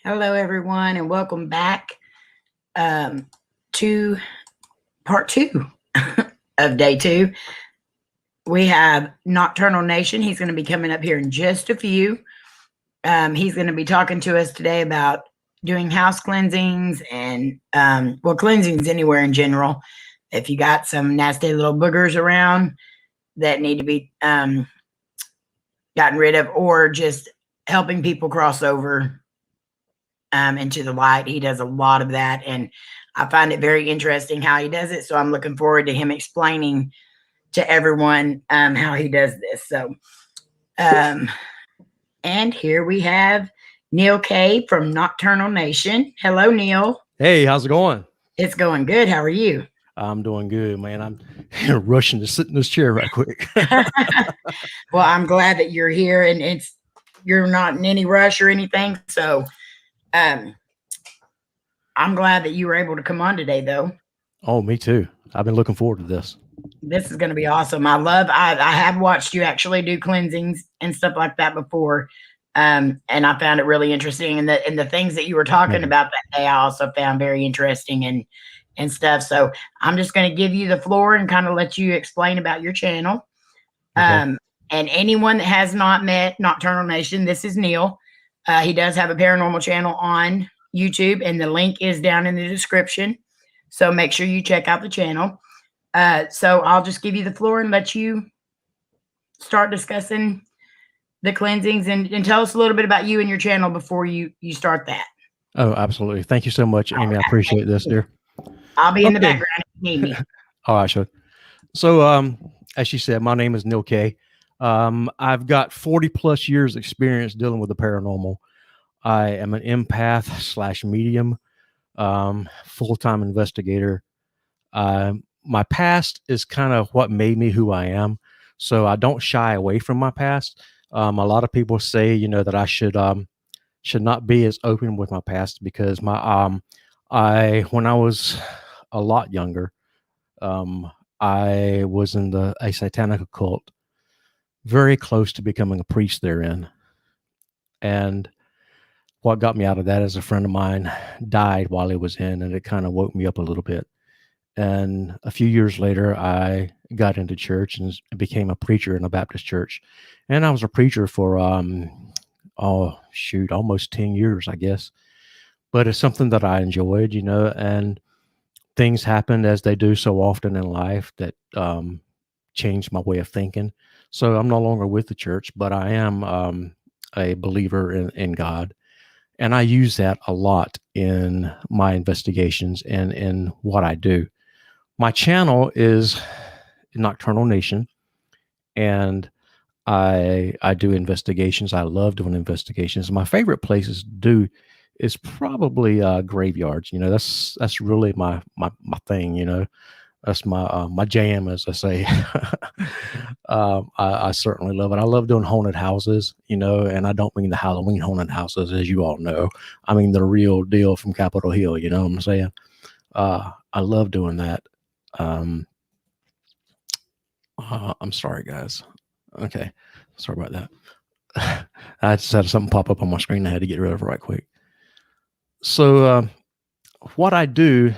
Hello, everyone, and welcome back to part two of day two. We have Nocturnal Nation. He's going to be coming up here in just a few. He's going to be talking to us today about doing house cleansings and, cleansings anywhere in general. If you got some nasty little boogers around that need to be gotten rid of, or just helping people cross over into the light. He does a lot of that, and I find it very interesting how he does it. So I'm looking forward to him explaining to everyone how he does this. So, and here we have Neal K from Nocturnal Nation. Hello, Neal. Hey, how's it going? It's going good. How are you? I'm doing good, man. I'm rushing to sit in this chair right quick. Well, I'm glad that you're here, and you're not in any rush or anything. So, I'm glad that you were able to come on today, though. Oh, me too. I've been looking forward to this. This is going to be awesome. I have watched you actually do cleansings and stuff like that before. And I found it really interesting. And the things that you were talking about that day, I also found very interesting and stuff. So I'm just going to give you the floor and kind of let you explain about your channel. Okay. And anyone that has not met Nocturnal Nation, this is Neal. He does have a paranormal channel on YouTube, and the link is down in the description. So make sure you check out the channel. So I'll just give you the floor and let you start discussing the cleansings and tell us a little bit about you and your channel before you start that. Oh, absolutely. Thank you so much, Amy. I appreciate this, dear. I'll be in the background if you need me. All right, sure. So, as she said, my name is Neal K. I've got 40 plus years experience dealing with the paranormal. I am an empath / medium, full-time investigator. My past is kind of what made me who I am. So I don't shy away from my past. A lot of people say, that I should not be as open with my past because when I was a lot younger, I was in a satanic occult, very close to becoming a priest therein. And what got me out of that is a friend of mine died while he was in, and it kind of woke me up a little bit. And a few years later, I got into church and became a preacher in a Baptist church. And I was a preacher for, almost 10 years, I guess. But it's something that I enjoyed, and things happened as they do so often in life that changed my way of thinking. So I'm no longer with the church, but I am a believer in God. And I use that a lot in my investigations and in what I do. My channel is Nocturnal Nation, and I do investigations. I love doing investigations. My favorite places to do is probably graveyards. That's really my thing. That's my jam, as I say. I certainly love it. I love doing haunted houses, and I don't mean the Halloween haunted houses, as you all know. I mean the real deal from Capitol Hill. You know what I'm saying? I love doing that. I'm sorry, guys. Okay. Sorry about that. I just had something pop up on my screen I had to get rid of right quick. So what I do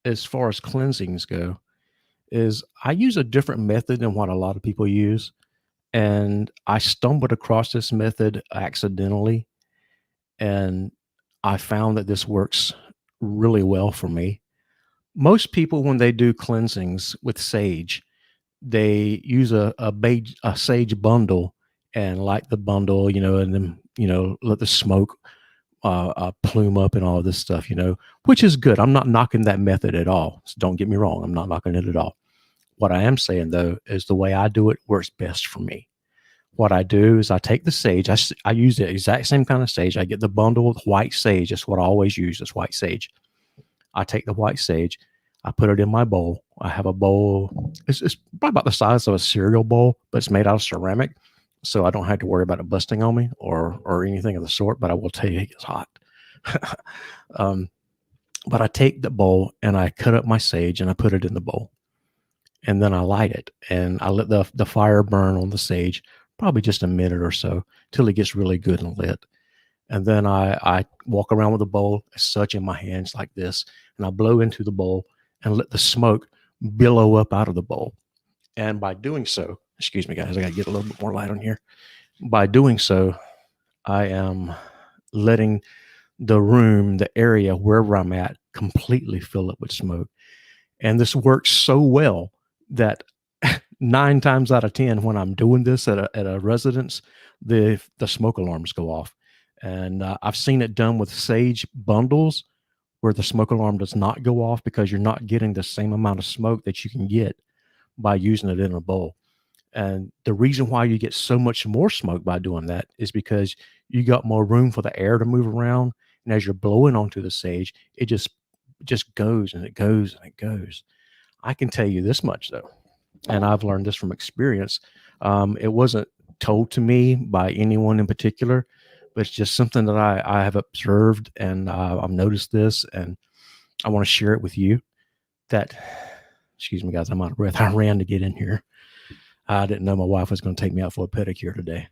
as far as cleansings go is I use a different method than what a lot of people use. And I stumbled across this method accidentally. And I found that this works really well for me. Most people, when they do cleansings with sage, they use a sage bundle and light the bundle, and then, let the smoke plume up and all this stuff, which is good. I'm not knocking that method at all. So don't get me wrong. I'm not knocking it at all. What I am saying, though, is the way I do it works best for me. What I do is I take the sage. I use the exact same kind of sage. I get the bundle with white sage. That's what I always use, is white sage. I take the white sage. I put it in my bowl. I have a bowl. It's probably about the size of a cereal bowl, but it's made out of ceramic. So I don't have to worry about it busting on me or anything of the sort, but I will tell you it gets hot. But I take the bowl and I cut up my sage and I put it in the bowl. And then I light it and I let the fire burn on the sage, probably just a minute or so till it gets really good and lit. And then I walk around with a bowl as such in my hands like this, and I blow into the bowl and let the smoke billow up out of the bowl. And by doing so, excuse me, guys, I got to get a little bit more light on here. By doing so, I am letting the room, the area wherever I'm at, completely fill up with smoke. And this works so well that 9 times out of 10, when I'm doing this at a residence, the smoke alarms go off. And I've seen it done with sage bundles where the smoke alarm does not go off because you're not getting the same amount of smoke that you can get by using it in a bowl. And the reason why you get so much more smoke by doing that is because you got more room for the air to move around. And as you're blowing onto the sage, it just goes and it goes and it goes. I can tell you this much though, and I've learned this from experience. It wasn't told to me by anyone in particular, but it's just something that I have observed, and I've noticed this, and I want to share it with you. That, excuse me, guys, I'm out of breath. I ran to get in here. I didn't know my wife was going to take me out for a pedicure today.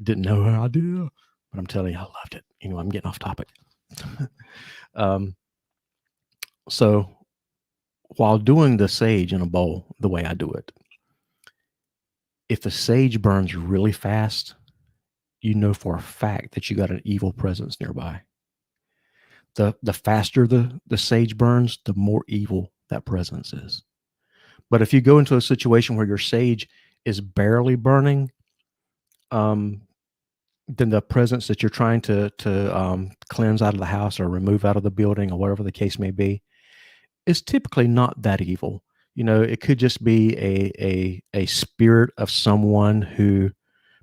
Didn't know her idea, but I'm telling you, I loved it. Anyway, I'm getting off topic. So while doing the sage in a bowl, the way I do it, if the sage burns really fast, you know for a fact that you got an evil presence nearby. The faster the sage burns, the more evil that presence is. But if you go into a situation where your sage is barely burning, then the presence that you're trying to cleanse out of the house or remove out of the building or whatever the case may be is typically not that evil. You know, it could just be a spirit of someone who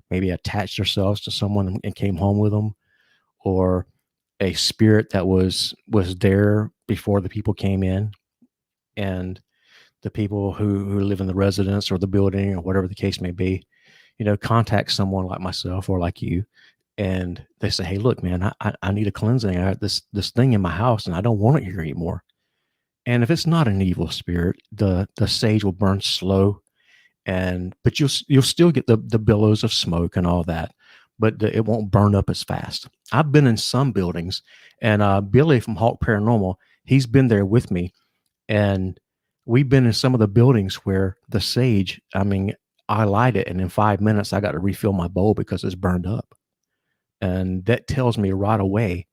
maybe attached themselves to someone and came home with them, or a spirit that was there before the people came in, and the people who live in the residence or the building or whatever the case may be, you know, contact someone like myself or like you, and they say, "Hey, look, man, I need a cleansing. I got this thing in my house, and I don't want it here anymore." And if it's not an evil spirit, the sage will burn slow, but you'll still get the billows of smoke and all that, but it won't burn up as fast. I've been in some buildings, and Billy from Hawk Paranormal, he's been there with me, and we've been in some of the buildings where the sage, I mean, I light it, and in 5 minutes I got to refill my bowl because it's burned up, and that tells me right away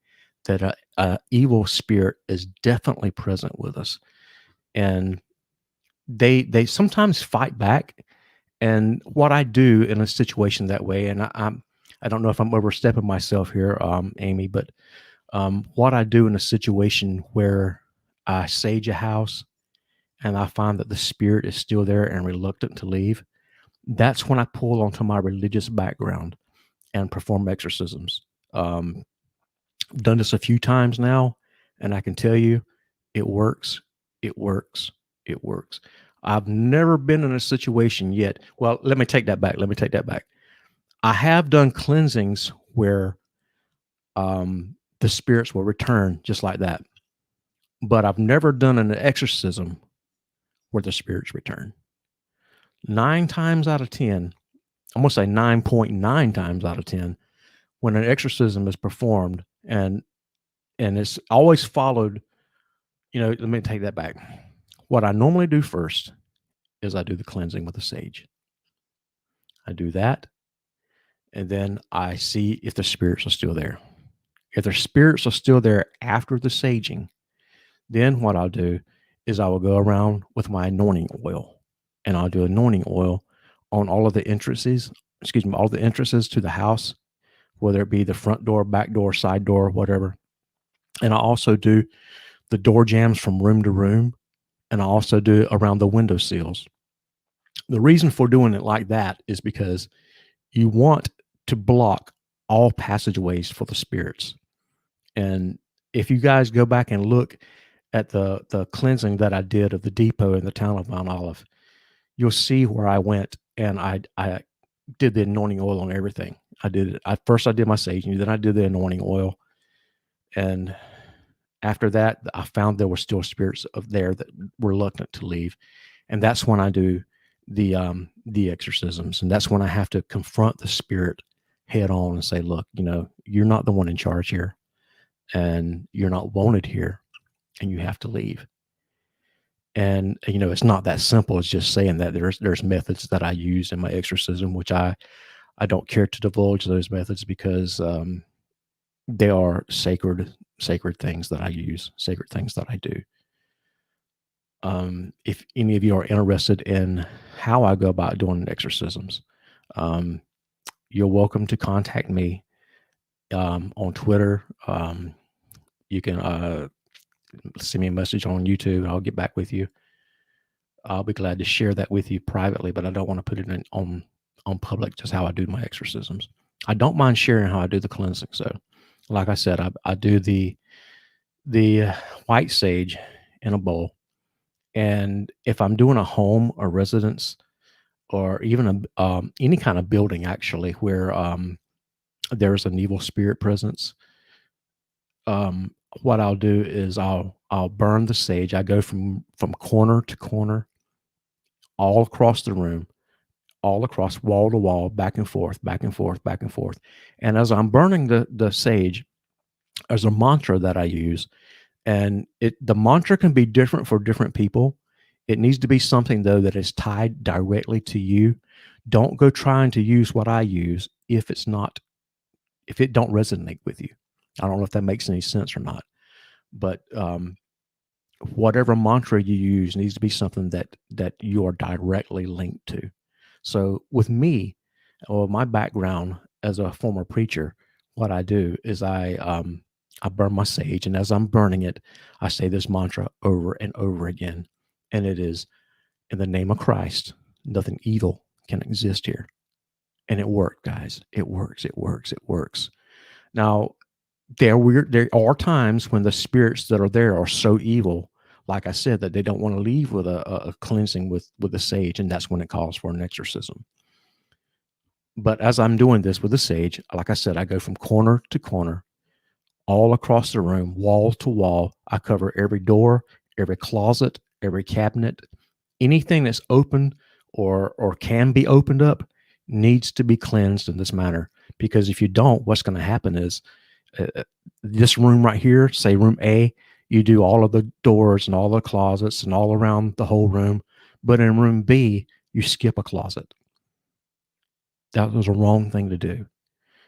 that a evil spirit is definitely present with us, and they sometimes fight back. And what I do in a situation that way, and I don't know if I'm overstepping myself here, Amy, but what I do in a situation where I sage a house and I find that the spirit is still there and reluctant to leave, that's when I pull onto my religious background and perform exorcisms. I've done this a few times now, and I can tell you it works. It works. It works. I've never been in a situation yet. Well, let me take that back. I have done cleansings where the spirits will return just like that. But I've never done an exorcism where the spirits return. 9 times out of 10, I'm going to say 9.9 times out of 10, when an exorcism is performed and it's always followed, you know, let me take that back. What I normally do first is I do the cleansing with the sage. I do that, and then I see if the spirits are still there. If the spirits are still there after the saging, then what I'll do is I will go around with my anointing oil, and I'll do anointing oil on all of the entrances, all the entrances to the house, whether it be the front door, back door, side door, whatever. And I also do the door jams from room to room, and I also do it around the window sills. The reason for doing it like that is because you want to block all passageways for the spirits. And if you guys go back and look at the cleansing that I did of the depot in the town of Mount Olive, you'll see where I went and I did the anointing oil on everything. I did it. First I did my saging, then I did the anointing oil. And after that, I found there were still spirits of there that were reluctant to leave. And that's when I do the exorcisms. And that's when I have to confront the spirit head on and say, look, you're not the one in charge here, and you're not wanted here, and you have to leave. And it's not that simple as just saying that. There's methods that I use in my exorcism, which I don't care to divulge those methods, because they are sacred things that I use, sacred things that I do. If any of you are interested in how I go about doing exorcisms, you're welcome to contact me on Twitter. You can send me a message on YouTube, and I'll get back with you. I'll be glad to share that with you privately, but I don't want to put it on public, just how I do my exorcisms. I don't mind sharing how I do the cleansing. So, like I said, I do the white sage in a bowl. And if I'm doing a home or residence, or even any kind of building, actually, where there's an evil spirit presence, what I'll do is I'll burn the sage. I go from corner to corner, all across the room, all across, wall to wall, back and forth, back and forth, back and forth. And as I'm burning the sage, there's a mantra that I use, and the mantra can be different for different people. It needs to be something, though, that is tied directly to you. Don't go trying to use what I use if it don't resonate with you. I don't know if that makes any sense or not, but whatever mantra you use needs to be something that you are directly linked to. So with me, or my background as a former preacher, what I do is I burn my sage, and as I'm burning it, I say this mantra over and over again, and it is, in the name of Christ, nothing evil can exist here. And it worked, guys. It works. It works. It works. Now, there are times when the spirits that are there are so evil, like I said, that they don't want to leave with a cleansing with the sage, and that's when it calls for an exorcism. But as I'm doing this with the sage, like I said, I go from corner to corner, all across the room, wall to wall. I cover every door, every closet, every cabinet. Anything that's open or can be opened up needs to be cleansed in this manner. Because if you don't, what's going to happen is this room right here, say room A, you do all of the doors and all the closets and all around the whole room. But in room B, you skip a closet. That was a wrong thing to do,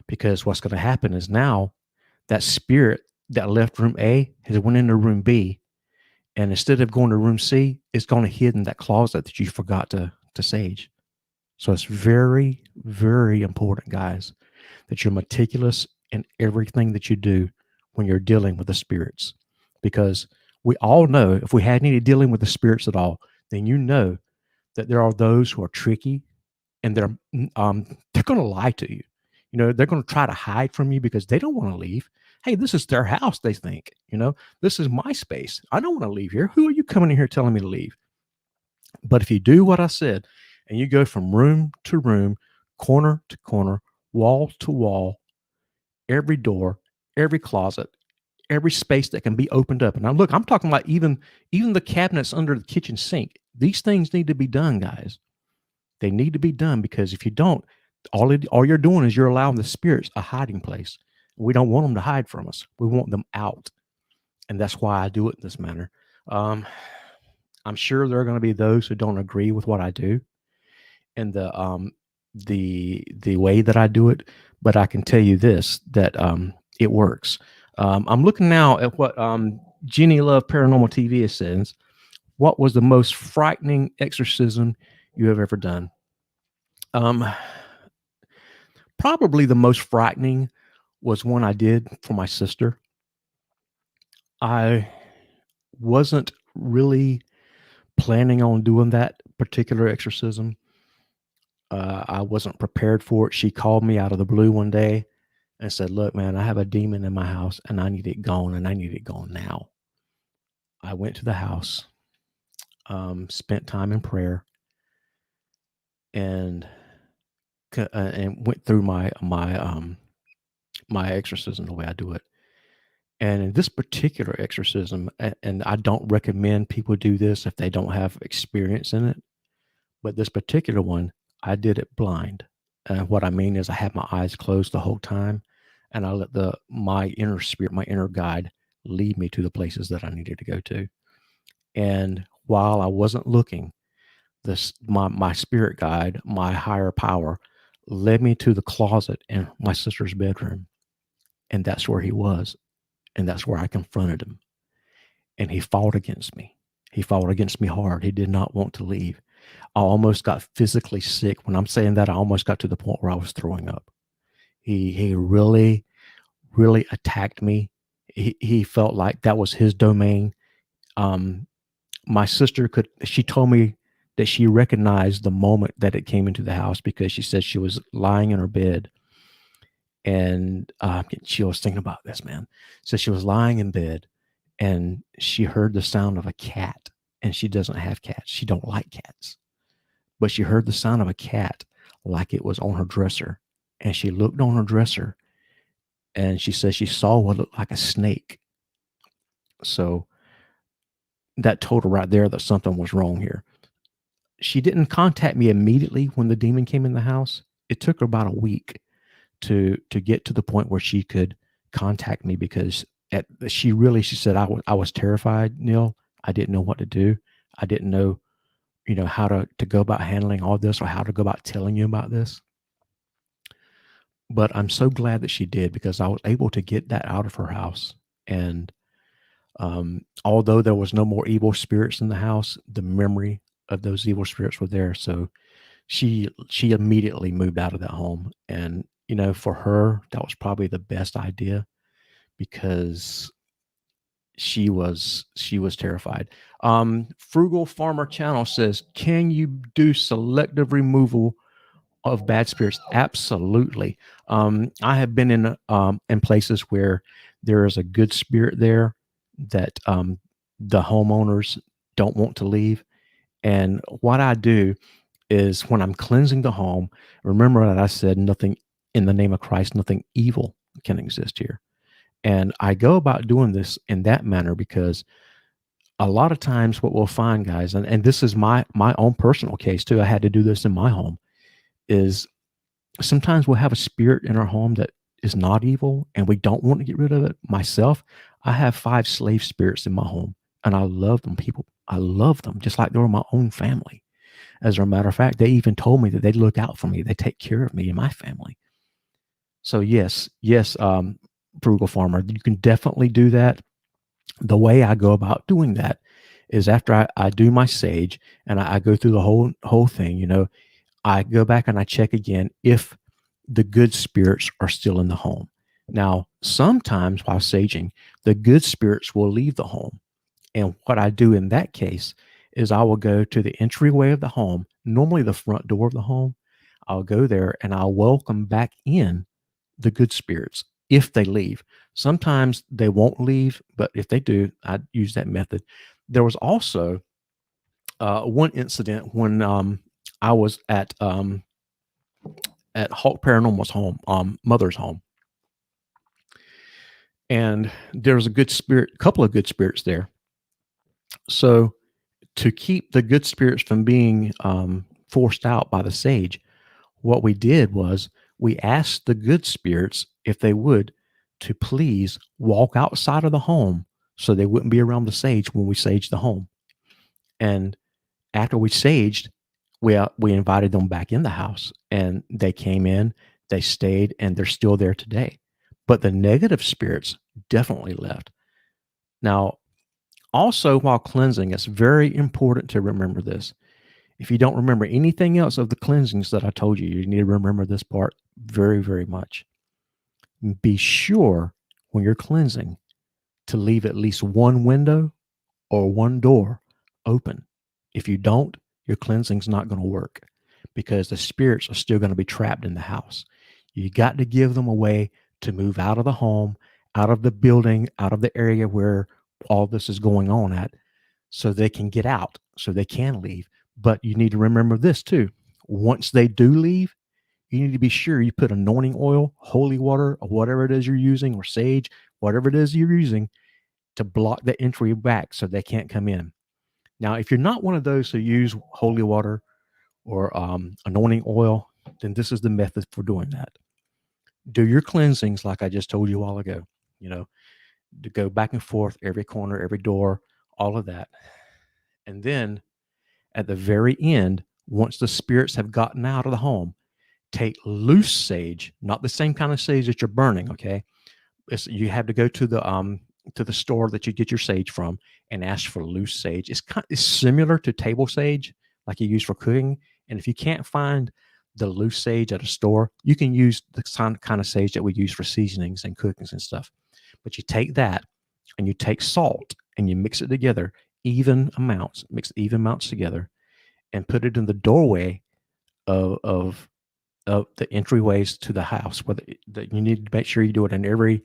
because what's going to happen is now that spirit that left room A has went into room B, and instead of going to room C, it's going to hide in that closet that you forgot to sage. So it's very, very important, guys, that you're meticulous in everything that you do when you're dealing with the spirits. Because we all know, if we had any dealing with the spirits at all, then you know that there are those who are tricky, and they're going to lie to you. They're going to try to hide from you because they don't want to leave. Hey, this is their house, they think. This is my space. I don't want to leave here. Who are you coming in here telling me to leave? But if you do what I said, and you go from room to room, corner to corner, wall to wall, every door, every closet, every space that can be opened up. And now look, I'm talking about even the cabinets under the kitchen sink. These things need to be done, guys. They need to be done, because if you don't, all you're doing is you're allowing the spirits a hiding place. We don't want them to hide from us. We want them out. And that's why I do it in this manner. I'm sure there are going to be those who don't agree with what I do and the way that I do it, but I can tell you this, that it works. I'm looking now at what Jenny Love Paranormal TV says. What was the most frightening exorcism you have ever done? Probably the most frightening was one I did for my sister. I wasn't really planning on doing that particular exorcism. I wasn't prepared for it. She called me out of the blue one day and said, "Look, man, I have a demon in my house and I need it gone, and I need it gone now." I went to the house, spent time in prayer, and went through my exorcism the way I do it. And in this particular exorcism, and I don't recommend people do this if they don't have experience in it, but this particular one, I did it blind. What I mean is I had my eyes closed the whole time, and I let my inner spirit, my inner guide, lead me to the places that I needed to go to. And while I wasn't looking, my spirit guide, my higher power, led me to the closet in my sister's bedroom, and that's where he was, and that's where I confronted him. And he fought against me. He fought against me hard. He did not want to leave. I almost got physically sick. When I'm saying that, I almost got to the point where I was throwing up. He really, really attacked me. He felt like that was his domain. Um, my sister she told me that she recognized the moment that it came into the house because she said she was lying in her bed, and she was thinking about this, man. So she was lying in bed and she heard the sound of a cat, and she doesn't have cats. She don't like cats, but she heard the sound of a cat like it was on her dresser, and she looked on her dresser, and she said she saw what looked like a snake. So that told her right there that something was wrong here. She didn't contact me immediately when the demon came in the house. It took her about a week to get to the point where she could contact me, because she said I was terrified, Neal. I didn't know what to do. I didn't know, how to go about handling all this or how to go about telling you about this. But I'm so glad that she did, because I was able to get that out of her house. And although there was no more evil spirits in the house, the memory of those evil spirits were there. So she immediately moved out of that home. And for her, that was probably the best idea, because she was terrified. Frugal Farmer Channel says, can you do selective removal of bad spirits? Absolutely. I have been in places where there is a good spirit there that the homeowners don't want to leave. And what I do is, when I'm cleansing the home, remember that I said nothing, in the name of Christ, nothing evil can exist here. And I go about doing this in that manner because a lot of times what we'll find, guys, and this is my own personal case too. I had to do this in my home. Is sometimes we'll have a spirit in our home that is not evil and we don't want to get rid of it. Myself, I have 5 slave spirits in my home, and I love them, people. I love them just like they were my own family. As a matter of fact, they even told me that they look out for me. They take care of me and my family. So yes, Frugal Farmer, you can definitely do that. The way I go about doing that is, after I do my sage and I go through the whole thing, I go back and I check again if the good spirits are still in the home. Now, sometimes while saging, the good spirits will leave the home. And what I do in that case is I will go to the entryway of the home, normally the front door of the home. I'll go there and I'll welcome back in the good spirits if they leave. Sometimes they won't leave, but if they do, I use that method. There was also one incident when I was at Hawk Paranormal's home, mother's home, and there was a couple of good spirits there. So to keep the good spirits from being forced out by the sage, what we did was we asked the good spirits if they would to please walk outside of the home so they wouldn't be around the sage when we saged the home. And after we saged, we invited them back in the house, and they came in, they stayed, and they're still there today. But the negative spirits definitely left. Now, also, while cleansing, it's very important to remember this. If you don't remember anything else of the cleansings that I told you, you need to remember this part very, very much. Be sure when you're cleansing to leave at least one window or one door open. If you don't, your cleansing's not going to work, because the spirits are still going to be trapped in the house. You got to give them a way to move out of the home, out of the building, out of the area where all this is going on at, so they can get out, so they can leave. But you need to remember this too. Once they do leave, you need to be sure you put anointing oil, holy water, or whatever it is you're using, or sage, whatever it is you're using, to block the entry back so they can't come in. Now, if you're not one of those who use holy water or anointing oil, then this is the method for doing that. Do your cleansings like I just told you a while ago, you know, to go back and forth, every corner, every door, all of that. And then at the very end, once the spirits have gotten out of the home, take loose sage, not the same kind of sage that you're burning, okay? You have to go to the store that you get your sage from and ask for loose sage. It's similar to table sage, like you use for cooking. And if you can't find the loose sage at a store, you can use the kind of sage that we use for seasonings and cookings and stuff. But you take that and you take salt and you mix it together, mix even amounts together, and put it in the doorway of the entryways to the house. Whether that you need to make sure you do it in every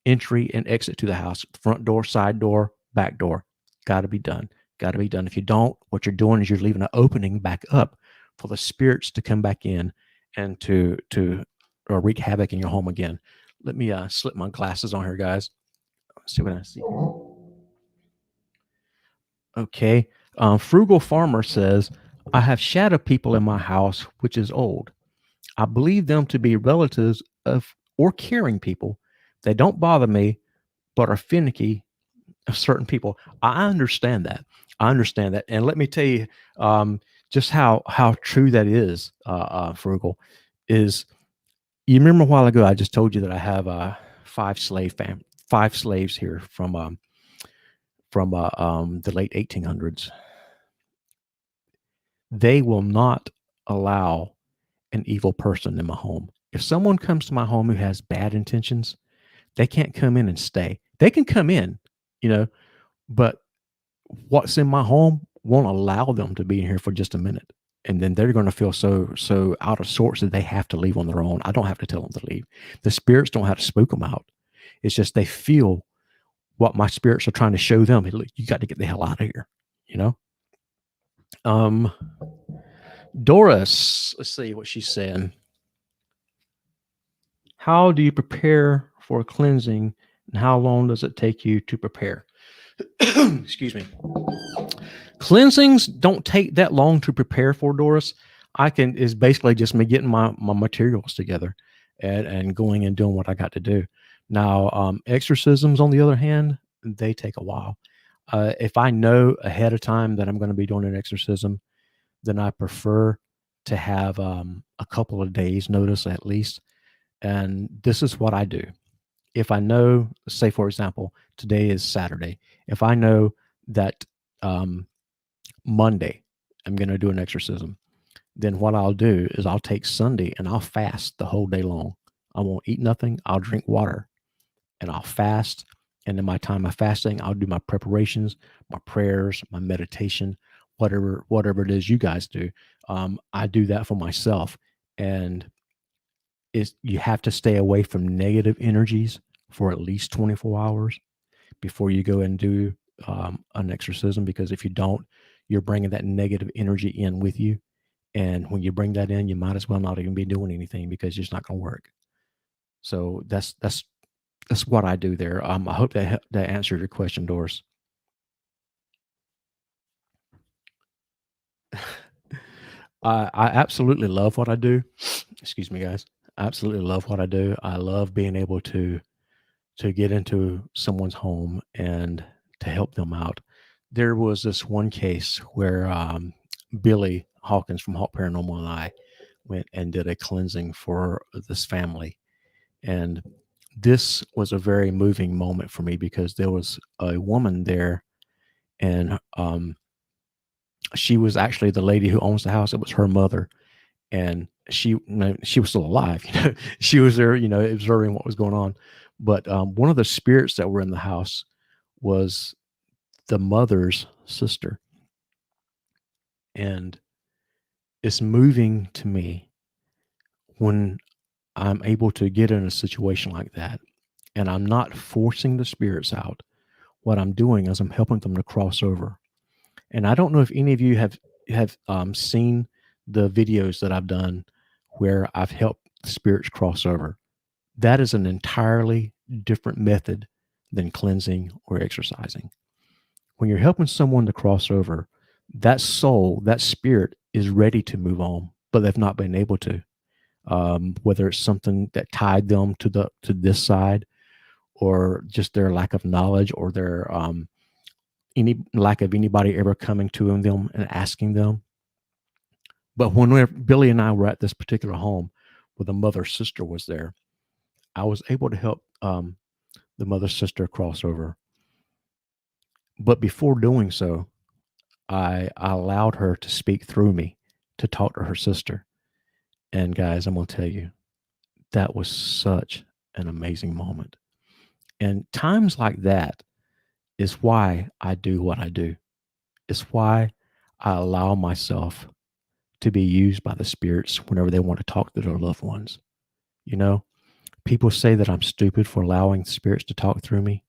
entry and exit to the house, front door, side door, back door. Got to be done. Got to be done. If you don't, what you're doing is you're leaving an opening back up for the spirits to come back in and to wreak havoc in your home again. Let me slip my glasses on here, guys. Let's see what I see. Okay. Frugal Farmer says, I have shadow people in my house, which is old. I believe them to be relatives of or caring people. They don't bother me, but are finicky of certain people. I understand that. I understand that. And let me tell you just how true that is, Frugal, is you remember a while ago, I just told you that I have 5 slaves here from the late 1800s. They will not allow an evil person in my home. If someone comes to my home who has bad intentions, they can't come in and stay. They can come in, you know, but what's in my home won't allow them to be in here for just a minute. And then they're going to feel so out of sorts that they have to leave on their own. I don't have to tell them to leave. The spirits don't have to spook them out. It's just they feel what my spirits are trying to show them. Hey, look, you got to get the hell out of here, you know? Doris, let's see what she's saying. How do you prepare for a cleansing, and how long does it take you to prepare? Excuse me. Cleansings don't take that long to prepare for, Doris. Is basically just me getting my materials together and going and doing what I got to do. Now, exorcisms, on the other hand, they take a while. If I know ahead of time that I'm going to be doing an exorcism, then I prefer to have a couple of days notice at least. And this is what I do. If I know, say, for example, today is Saturday. If I know that Monday I'm going to do an exorcism, then what I'll do is I'll take Sunday and I'll fast the whole day long. I won't eat nothing. I'll drink water and I'll fast. And in my time of fasting, I'll do my preparations, my prayers, my meditation, whatever it is you guys do. I do that for myself. And you have to stay away from negative energies for at least 24 hours before you go and do an exorcism, because if you don't, you're bringing that negative energy in with you. And when you bring that in, you might as well not even be doing anything because it's not going to work. So that's what I do there. I hope that answered your question, Doris. I absolutely love what I do. Excuse me, guys. I absolutely love what I do. I love being able to get into someone's home and to help them out. There was this one case where Billy Hawkins from Hawk Paranormal and I went and did a cleansing for this family. And this was a very moving moment for me because there was a woman there, and she was actually the lady who owns the house. It was her mother, and she was still alive. You know, she was there, you know, observing what was going on. But one of the spirits that were in the house was the mother's sister, and it's moving to me when I'm able to get in a situation like that, and I'm not forcing the spirits out. What I'm doing is I'm helping them to cross over. And I don't know if any of you have seen the videos that I've done where I've helped spirits cross over. That is an entirely different method than cleansing or exercising. When you're helping someone to cross over, that soul, that spirit is ready to move on, but they've not been able to. whether it's something that tied them to this side, or just their lack of knowledge, or their any lack of anybody ever coming to them and asking them. But when Billy and I were at this particular home where the mother's sister was there, I was able to help the mother's sister cross over. But before doing so, I allowed her to speak through me to talk to her sister. And guys, I'm going to tell you, that was such an amazing moment. And times like that is why I do what I do. It's why I allow myself to be used by the spirits whenever they want to talk to their loved ones. You know, people say that I'm stupid for allowing spirits to talk through me.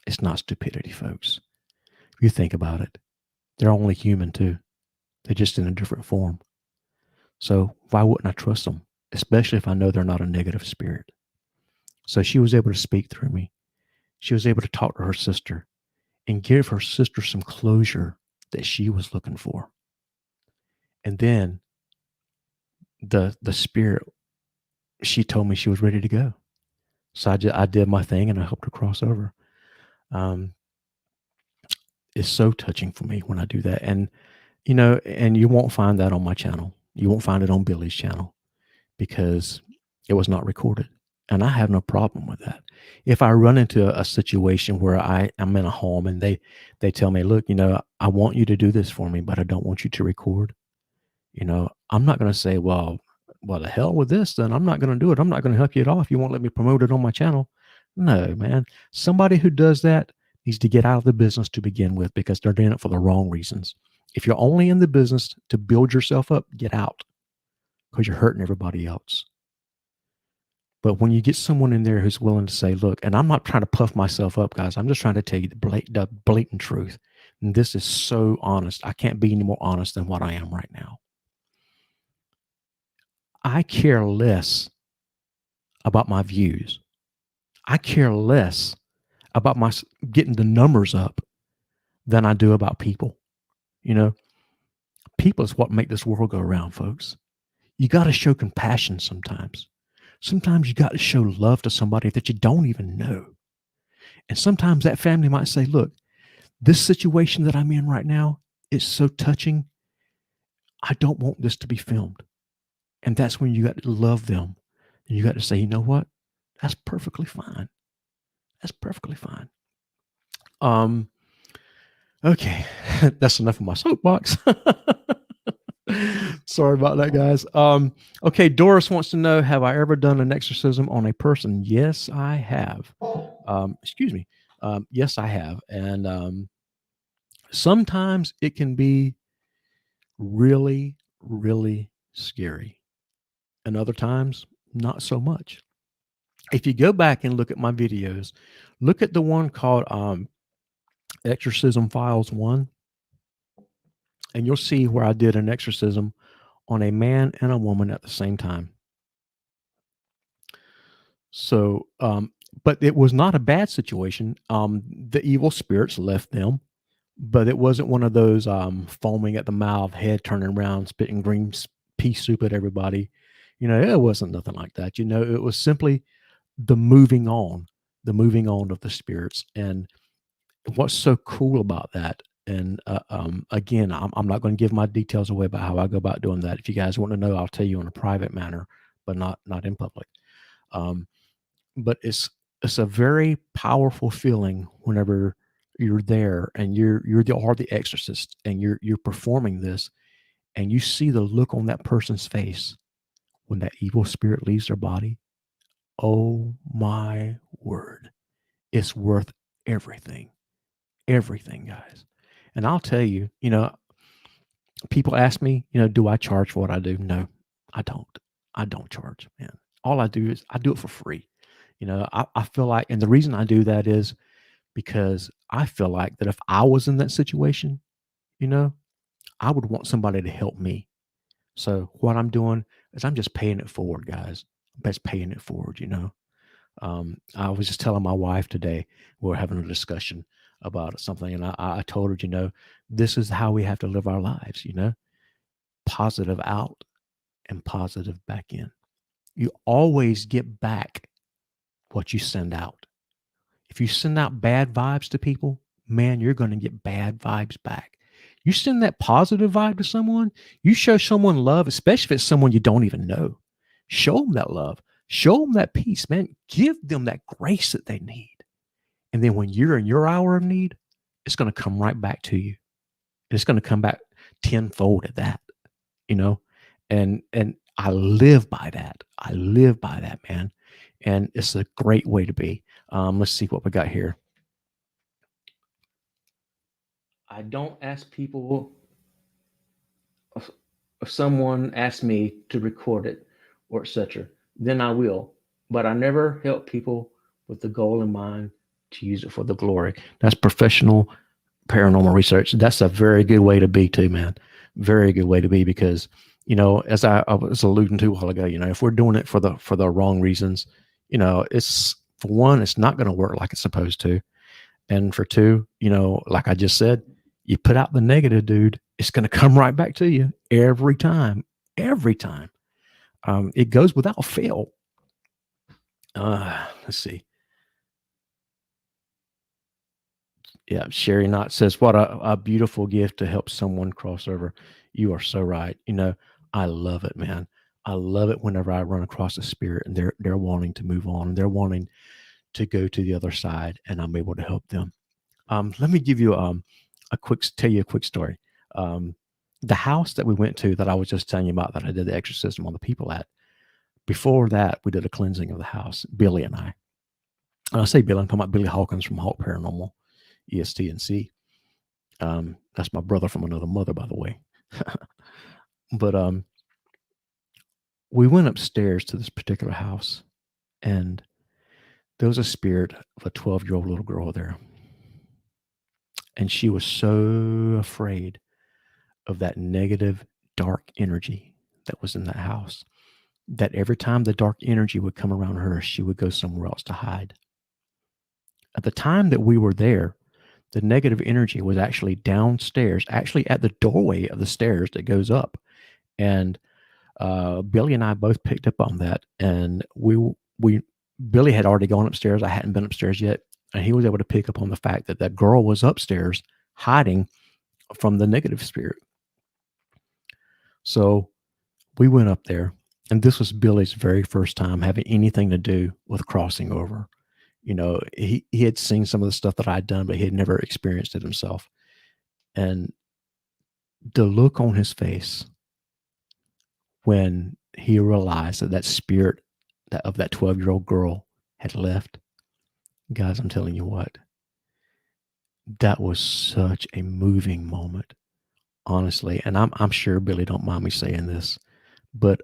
It's not stupidity, folks. If you think about it, they're only human too. They're just in a different form. So why wouldn't I trust them, especially if I know they're not a negative spirit? So she was able to speak through me. She was able to talk to her sister and give her sister some closure that she was looking for. And then the spirit, she told me she was ready to go. So I did my thing and I helped her cross over. Um, it's so touching for me when I do that. And, and you won't find that on my channel. You won't find it on Billy's channel because it was not recorded. And I have no problem with that. If I run into a situation where I'm in a home and they tell me, look, I want you to do this for me, but I don't want you to record. I'm not going to say, well, the hell with this, then I'm not going to do it. I'm not going to help you at all if you won't let me promote it on my channel. No, man. Somebody who does that needs to get out of the business to begin with, because they're doing it for the wrong reasons. If you're only in the business to build yourself up, get out, because you're hurting everybody else. But when you get someone in there who's willing to say, look, and I'm not trying to puff myself up, guys. I'm just trying to tell you the blatant truth. And this is so honest. I can't be any more honest than what I am right now. I care less about my views. I care less about my getting the numbers up than I do about people. People is what make this world go around, folks. You got to show compassion sometimes. Sometimes you got to show love to somebody that you don't even know. And sometimes that family might say, look, this situation that I'm in right now is so touching. I don't want this to be filmed. And that's when you got to love them. And you got to say, you know what? That's perfectly fine. That's perfectly fine. Okay. That's enough of my soapbox. Sorry about that, guys. Okay. Doris wants to know, have I ever done an exorcism on a person? Yes, I have. Excuse me. Yes, I have. And sometimes it can be really, really scary. And other times, not so much. If you go back and look at my videos, look at the one called Exorcism Files 1, and you'll see where I did an exorcism on a man and a woman at the same time. So, but it was not a bad situation. The evil spirits left them, but it wasn't one of those foaming at the mouth, head turning around, spitting green pea soup at everybody. It wasn't nothing like that. It was simply the moving on of the spirits. And what's so cool about that, and again, I'm not going to give my details away about how I go about doing that. If you guys want to know, I'll tell you in a private manner, but not in public. But it's a very powerful feeling whenever you're there and you're the exorcist and you're performing this, and you see the look on that person's face when that evil spirit leaves their body. Oh my word. It's worth everything. Everything, guys. And I'll tell you, people ask me, do I charge for what I do? No, I don't. I don't charge, man. All I do is I do it for free. I feel like, and the reason I do that is because I feel like that if I was in that situation, I would want somebody to help me. So what I'm doing is I'm just paying it forward, guys. I'm just paying it forward, I was just telling my wife today, we were having a discussion about something, and I told her, this is how we have to live our lives, positive out, and positive back in. You always get back what you send out. If you send out bad vibes to people, man, you're going to get bad vibes back. You send that positive vibe to someone, you show someone love, especially if it's someone you don't even know. Show them that love, show them that peace, man. Give them that grace that they need. And then when you're in your hour of need, it's going to come right back to you. And it's going to come back tenfold at that, you know? And I live by that. I live by that, man. And it's a great way to be. Let's see what we got here. I don't ask people if someone asks me to record it or etc. Then I will. But I never help people with the goal in mind to use it for the glory. That's professional paranormal research. That's a very good way to be too, man. Very good way to be, because as I was alluding to a while ago, if we're doing it for the wrong reasons, it's, for one, it's not going to work like it's supposed to. And for two, like I just said, you put out the negative, dude, it's going to come right back to you every time. Every time. It goes without fail. Let's see. Yeah, Sherry Knott says, what a beautiful gift to help someone cross over. You are so right. I love it, man. I love it whenever I run across a spirit and they're wanting to move on. They're wanting to go to the other side, and I'm able to help them. Let me give you tell you a quick story. The house that we went to that I was just telling you about, that I did the exorcism on the people at, before that, we did a cleansing of the house, Billy and I. And I say Billy, I'm talking about Billy Hawkins from Hawk Paranormal, ESTNC. That's my brother from another mother, by the way. But we went upstairs to this particular house, and there was a spirit of a 12-year-old little girl there. And she was so afraid of that negative, dark energy that was in that house, that every time the dark energy would come around her, she would go somewhere else to hide. At the time that we were there, the negative energy was actually downstairs, actually at the doorway of the stairs that goes up. And Billy and I both picked up on that. And Billy had already gone upstairs. I hadn't been upstairs yet. And he was able to pick up on the fact that that girl was upstairs hiding from the negative spirit. So we went up there, and this was Billy's very first time having anything to do with crossing over. He had seen some of the stuff that I'd done, but he had never experienced it himself. And the look on his face when he realized that spirit of that 12-year-old girl had left, guys, I'm telling you what, that was such a moving moment, honestly. And I'm sure Billy don't mind me saying this, but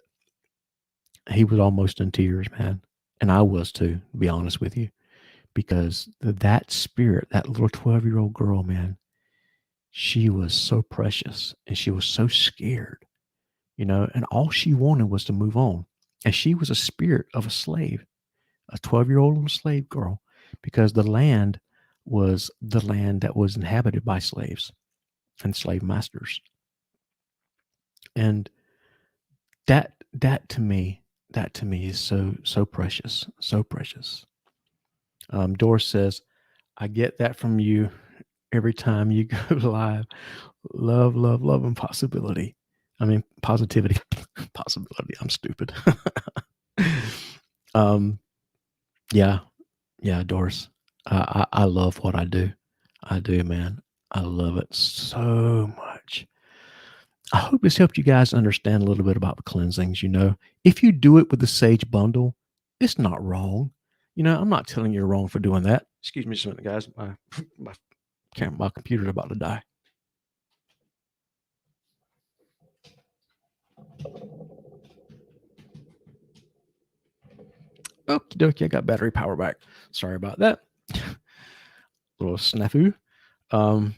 he was almost in tears, man. And I was too, to be honest with you, because that spirit, that little 12-year-old girl, man, she was so precious and she was so scared, and all she wanted was to move on. And she was a spirit of a slave, a 12-year-old little slave girl, because the land was the land that was inhabited by slaves and slave masters. And that to me is so precious, so precious. Doris says, I get that from you every time you go live. Love, love, love, and possibility. I mean, positivity, possibility. I'm stupid. Yeah, Doris. I love what I do. I do, man. I love it so much. I hope this helped you guys understand a little bit about the cleansings. If you do it with the Sage bundle, it's not wrong. I'm not telling you you're wrong for doing that. Excuse me just a minute, guys. My computer's about to die. Okie dokie, I got battery power back. Sorry about that. Little snafu. I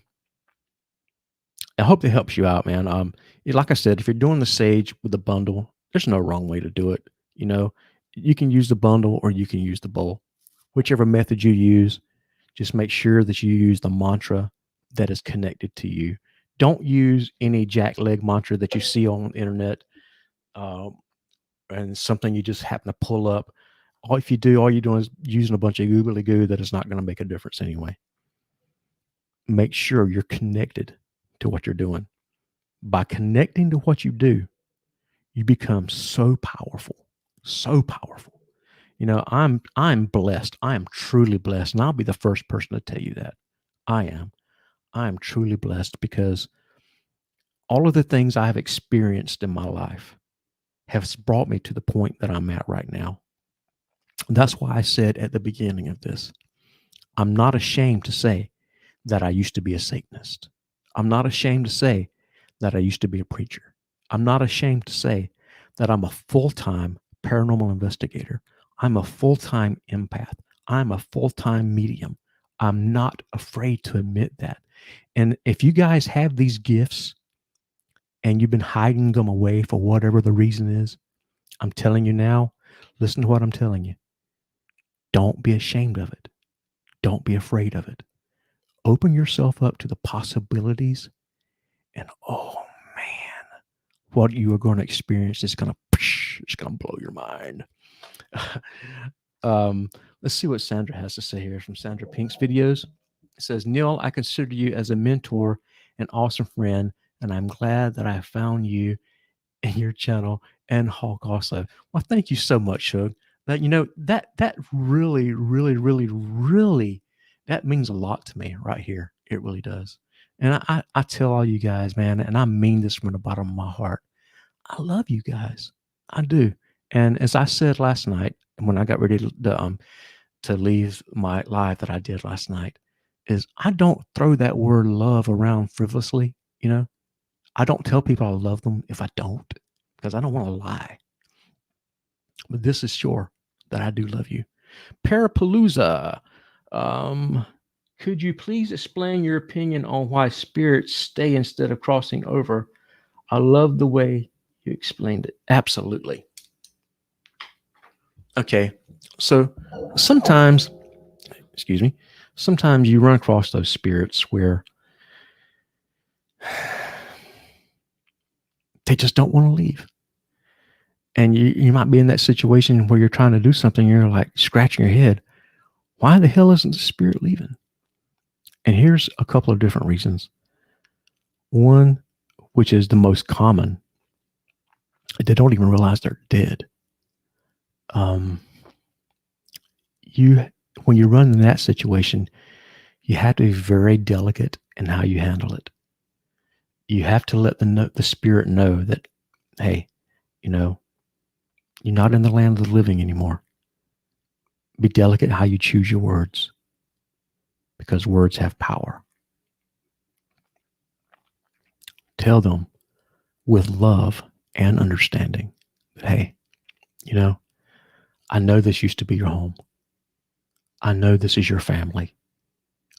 hope that helps you out, man. Like I said, if you're doing the Sage with the bundle, there's no wrong way to do it. You can use the bundle or you can use the bowl. Whichever method you use, just make sure that you use the mantra that is connected to you. Don't use any jackleg mantra that you see on the internet. uh, and something you just happen to pull up. All you're doing is using a bunch of googly goo that is not going to make a difference anyway. Make sure you're connected to what you're doing. By connecting to what you do, you become so powerful, so powerful. I'm blessed. I am truly blessed, and I'll be the first person to tell you that. I am truly blessed because all of the things I have experienced in my life have brought me to the point that I'm at right now. That's why I said at the beginning of this, I'm not ashamed to say that I used to be a Satanist. I'm not ashamed to say that I used to be a preacher. I'm not ashamed to say that I'm a full-time paranormal investigator. I'm a full-time empath. I'm a full-time medium. I'm not afraid to admit that. And if you guys have these gifts and you've been hiding them away for whatever the reason is, I'm telling you now, listen to what I'm telling you. Don't be ashamed of it. Don't be afraid of it. Open yourself up to the possibilities, and oh man, what you are going to experience is going to blow your mind. Let's see what Sandra has to say here from Sandra Pink's videos. It says, Neal, I consider you as a mentor and awesome friend, and I'm glad that I found you in your channel and Hulk also. Well, thank you so much, Shug. That really, really, really, really, that means a lot to me right here. It really does. And I tell all you guys, man, and I mean this from the bottom of my heart. I love you guys. I do. And as I said last night, when I got ready to leave my live that I did last night, is I don't throw that word love around frivolously. I don't tell people I love them if I don't, because I don't want to lie. But this is sure that I do love you. Parapalooza. Could you please explain your opinion on why spirits stay instead of crossing over? I love the way you explained it. Absolutely. Okay. So sometimes you run across those spirits where they just don't want to leave. And you might be in that situation where you're trying to do something, and you're like scratching your head. Why the hell isn't the spirit leaving? And here's a couple of different reasons. One, which is the most common, they don't even realize they're dead. When you run in that situation, you have to be very delicate in how you handle it. You have to let the spirit know that, hey, you're not in the land of the living anymore. Be delicate how you choose your words, because words have power. Tell them with love and understanding that, hey, I know this used to be your home. I know this is your family.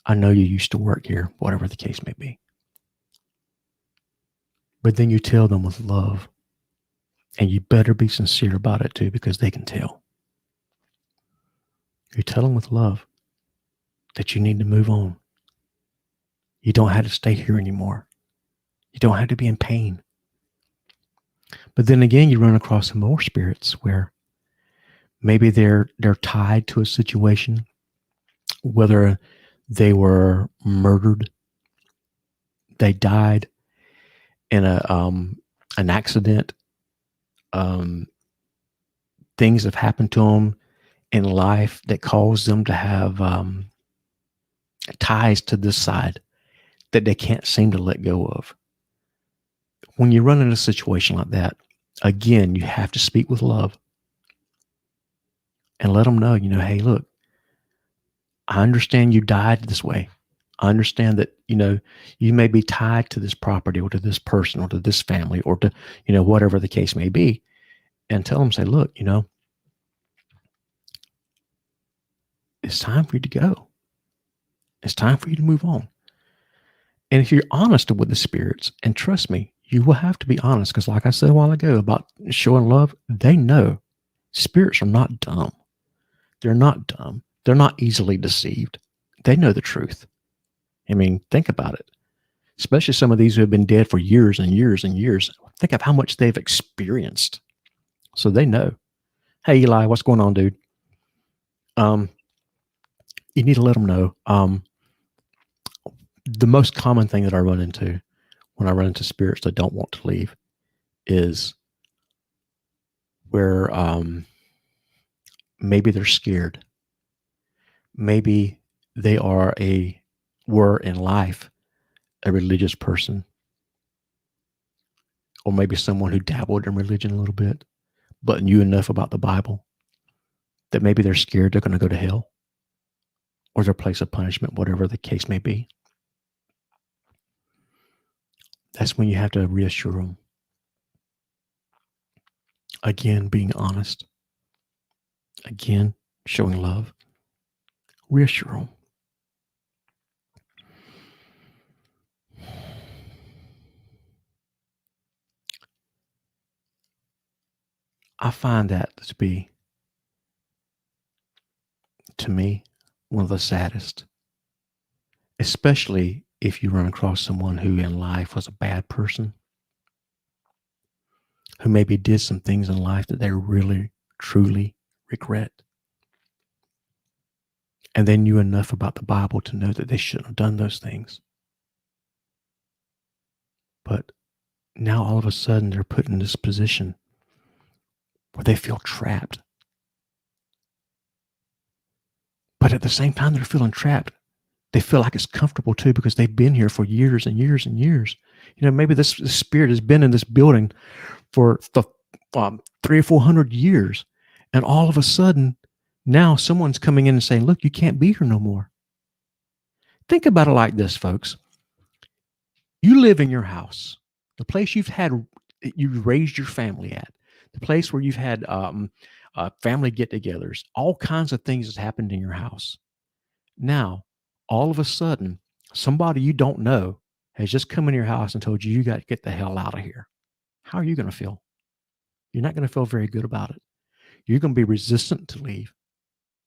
I know you used to work here, whatever the case may be. But then you tell them with love, and you better be sincere about it too, because they can tell. You tell them with love that you need to move on. You don't have to stay here anymore. You don't have to be in pain. But then again, you run across some more spirits where maybe they're tied to a situation, whether they were murdered, they died in an accident, things have happened to them in life that caused them to have ties to this side that they can't seem to let go of. When you run into a situation like that, again, you have to speak with love and let them know, hey, look, I understand you died this way. I understand that, you may be tied to this property or to this person or to this family or to, whatever the case may be. And tell them, say, look, it's time for you to go. It's time for you to move on. And if you're honest with the spirits, and trust me, you will have to be honest, because like I said a while ago about showing love, they know spirits are not dumb. They're not dumb. They're not easily deceived. They know the truth. I mean, think about it. Especially some of these who have been dead for years and years and years. Think of how much they've experienced. So they know, hey, Eli, what's going on, dude? Um, you need to let them know. The most common thing that I run into when I run into spirits that don't want to leave is where maybe they're scared. Maybe they were in life a religious person, or maybe someone who dabbled in religion a little bit, but knew enough about the Bible that maybe they're scared they're going to go to hell or their place of punishment, whatever the case may be. That's when you have to reassure them. Again, being honest. Again, showing love. Reassure them. I find that to be, to me, one of the saddest, especially if you run across someone who in life was a bad person, who maybe did some things in life that they really, truly regret. And they knew enough about the Bible to know that they shouldn't have done those things. But now all of a sudden they're put in this position where they feel trapped. But at the same time they're feeling trapped, they feel like it's comfortable too because they've been here for years and years and years. You know, maybe this spirit has been in this building for the 300 or 400 years. And all of a sudden, now someone's coming in and saying, look, you can't be here no more. Think about it like this, folks. You live in your house, the place you've raised your family at, the place where you've had family get-togethers, all kinds of things has happened in your house. Now, all of a sudden, somebody you don't know has just come in your house and told you you got to get the hell out of here. How are you going to feel? You're not going to feel very good about it. You're going to be resistant to leave.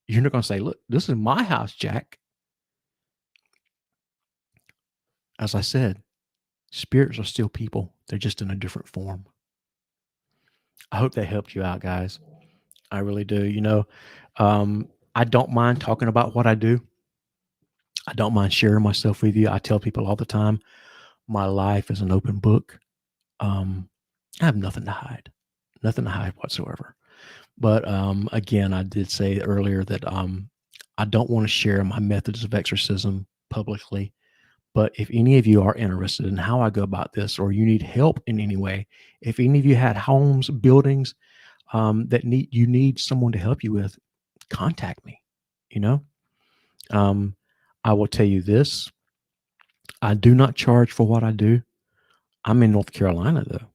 You're not going to say, look, this is my house, Jack. As I said, spirits are still people. They're just in a different form. I hope that helped you out, guys. I really do. I don't mind talking about what I do. I don't mind sharing myself with you. I tell people all the time, my life is an open book. I have nothing to hide whatsoever. But again, I did say earlier that I don't want to share my methods of exorcism publicly. But if any of you are interested in how I go about this, or you need help in any way, if any of you had homes, buildings that need someone to help you with, contact me. You know, I will tell you this: I do not charge for what I do. I'm in North Carolina though,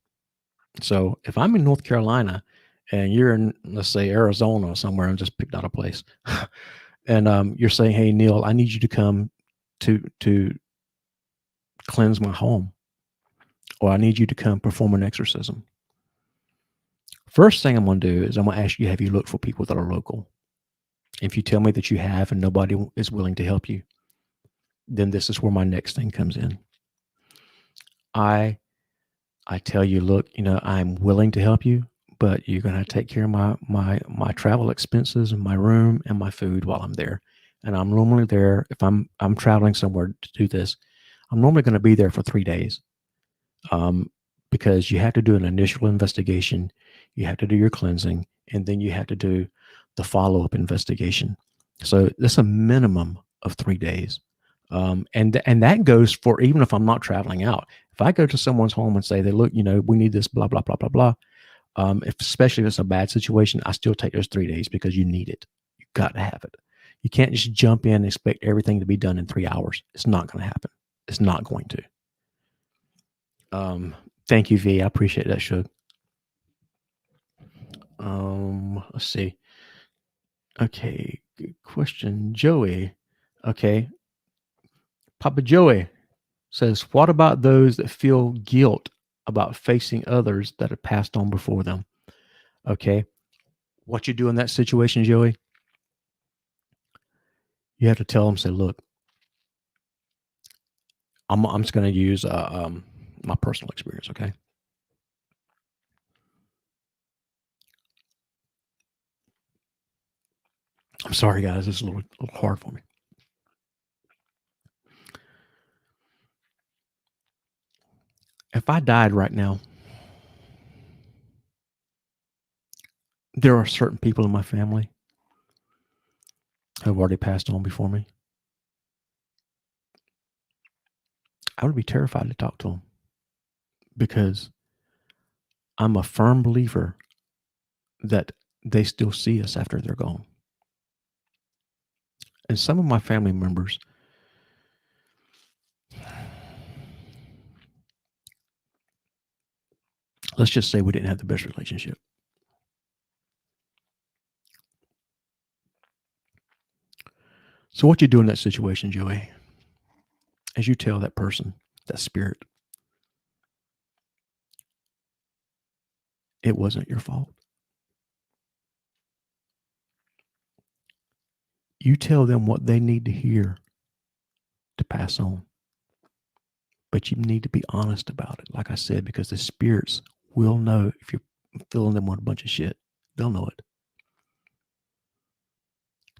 so if I'm in North Carolina and you're in, let's say, Arizona or somewhere, I just picked out a place, and you're saying, "Hey, Neal, I need you to come to cleanse my home, or I need you to come perform an exorcism." First thing I'm going to do is I'm going to ask you, have you looked for people that are local? If you tell me that you have and nobody is willing to help you, then this is where my next thing comes in. I tell you, look, I'm willing to help you, but you're going to take care of my travel expenses and my room and my food while I'm there. And I'm normally there if I'm traveling somewhere to do this. I'm normally going to be there for 3 days, because you have to do an initial investigation, you have to do your cleansing, and then you have to do the follow-up investigation. So that's a minimum of 3 days. And that goes for even if I'm not traveling out. If I go to someone's home and say, look, we need this, blah, blah, blah, blah, blah. Especially if it's a bad situation, I still take those 3 days because you need it. You got to have it. You can't just jump in and expect everything to be done in 3 hours. It's not going to happen. It's not going to. Thank you, V. I appreciate that, Shug. Let's see. Okay, good question. Joey. Okay. Papa Joey says, what about those that feel guilt about facing others that have passed on before them? Okay. What you do in that situation, Joey? You have to tell them, say, look, I'm just going to use my personal experience, okay? I'm sorry, guys. It's a little hard for me. If I died right now, there are certain people in my family who have already passed on before me. I would be terrified to talk to them because I'm a firm believer that they still see us after they're gone. And some of my family members, let's just say we didn't have the best relationship. So what you do in that situation, Joey, as you tell that person, that spirit, it wasn't your fault. You tell them what they need to hear to pass on. But you need to be honest about it, like I said, because the spirits will know if you're filling them with a bunch of shit. They'll know it.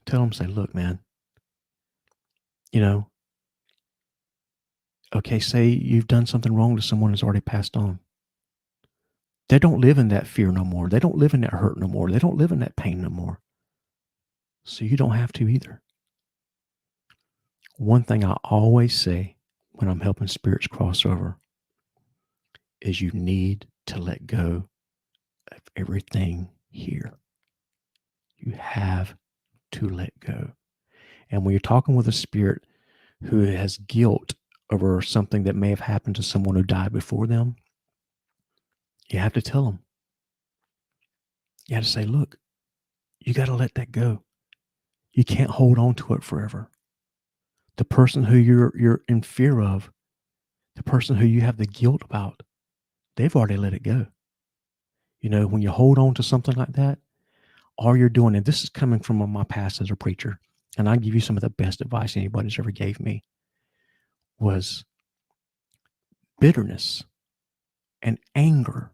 Tell them, say, look, man, okay, say you've done something wrong to someone who's already passed on. They don't live in that fear no more. They don't live in that hurt no more. They don't live in that pain no more. So you don't have to either. One thing I always say when I'm helping spirits cross over is you need to let go of everything here. You have to let go. And when you're talking with a spirit who has guilt over something that may have happened to someone who died before them, you have to tell them. You have to say, look, you got to let that go. You can't hold on to it forever. The person who you're in fear of, the person who you have the guilt about, they've already let it go. When you hold on to something like that, all you're doing, and this is coming from my past as a preacher, and I give you some of the best advice anybody's ever gave me, was bitterness and anger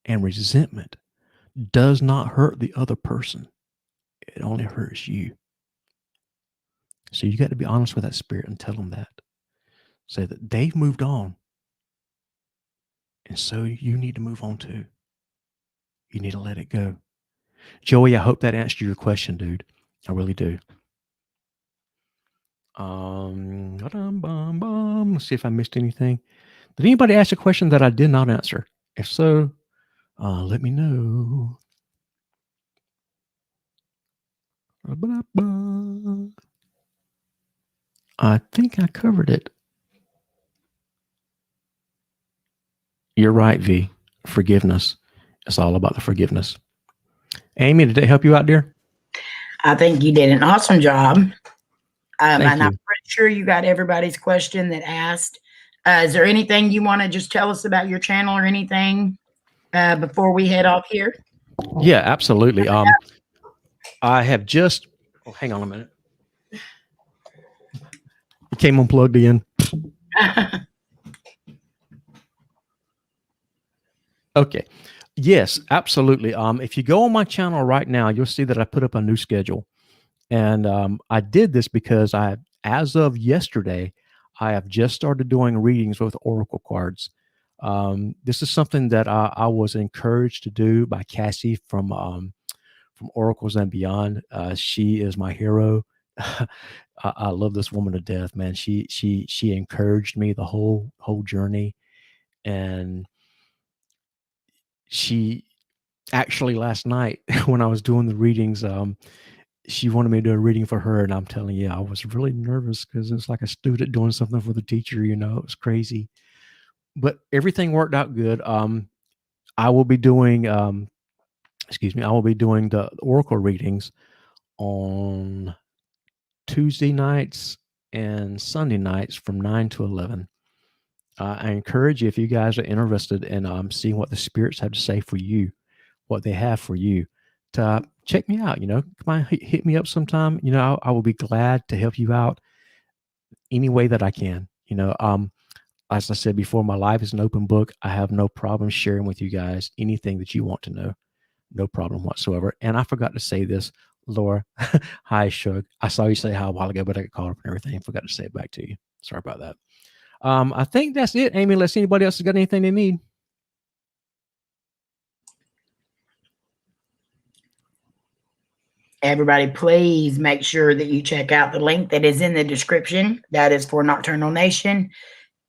and resentment does not hurt the other person. It only hurts you. So you got to be honest with that spirit and tell them that. Say that they've moved on. And so you need to move on too. You need to let it go. Joey, I hope that answered your question, dude. I really do. Let's see if I missed anything. Did anybody ask a question that I did not answer? If so, let me know. I think I covered it. You're right, V. Forgiveness. It's all about the forgiveness. Amy, did that help you out, dear? I think you did an awesome job. And you. I'm pretty sure you got everybody's question that asked. Is there anything you want to just tell us about your channel or anything before we head off here? Yeah, absolutely. I have just, hang on a minute. You came unplugged again. Okay. Yes, absolutely. If you go on my channel right now, you'll see that I put up a new schedule. And I did this because as of yesterday, I have just started doing readings with oracle cards. This is something that I was encouraged to do by Cassie from Oracles and Beyond. She is my hero. I love this woman to death, man. She encouraged me the whole journey, and she actually last night when I was doing the readings, she wanted me to do a reading for her, and I'm telling you, I was really nervous because it's like a student doing something for the teacher. It was crazy, but everything worked out good. I will be doing, I will be doing the oracle readings on Tuesday nights and Sunday nights from 9 to 11. I encourage you, if you guys are interested in seeing what the spirits have to say for you, what they have for you, to check me out. Come on, hit me up sometime. I will be glad to help you out any way that I can. As I said before, my life is an open book. I have no problem sharing with you guys anything that you want to know. No problem whatsoever. And I forgot to say this. Laura. Hi, Shug. I saw you say hi a while ago, but I got caught up and everything. Forgot to say it back to you. Sorry about that. I think that's it, Amy. Unless anybody else has got anything they need. Everybody, please make sure that you check out the link that is in the description. That is for Nocturnal Nation.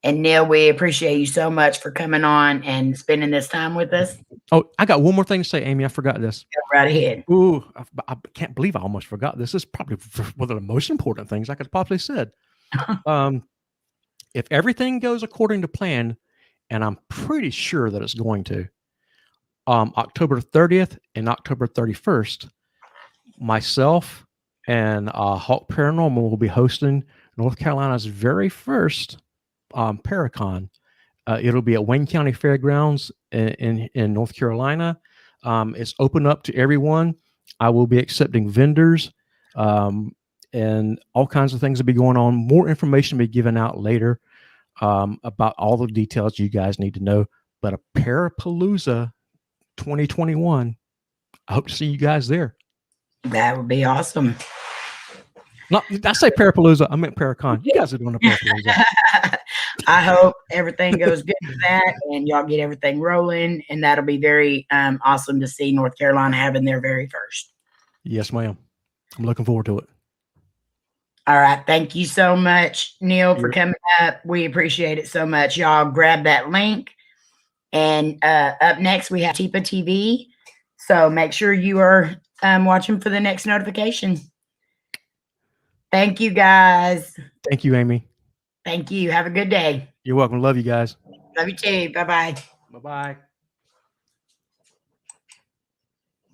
And Neal, we appreciate you so much for coming on and spending this time with us. Oh, I got one more thing to say, Amy. I forgot this. Go right ahead. Ooh, I can't believe I almost forgot this. This is probably one of the most important things I could possibly said. If everything goes according to plan, and I'm pretty sure that it's going to, October 30th and October 31st, myself and Hawk Paranormal will be hosting North Carolina's very first Paracon. It'll be at Wayne County Fairgrounds in North Carolina. It's open up to everyone. I will be accepting vendors, and all kinds of things will be going on. More information will be given out later about all the details you guys need to know. But a Parapalooza 2021. I hope to see you guys there. That would be awesome. No, I say Parapalooza. I meant Paracon. You guys are doing a Parapalooza. I hope everything goes good with that and y'all get everything rolling. And that'll be very awesome to see North Carolina having their very first. Yes, ma'am. I'm looking forward to it. All right. Thank you so much, Neal, for coming up. We appreciate it so much. Y'all grab that link. And up next, we have Tipa TV. So make sure you are watching for the next notification. Thank you, guys. Thank you, Amy. Thank you. Have a good day. You're welcome. Love you guys. Love you too. Bye-bye. Bye-bye.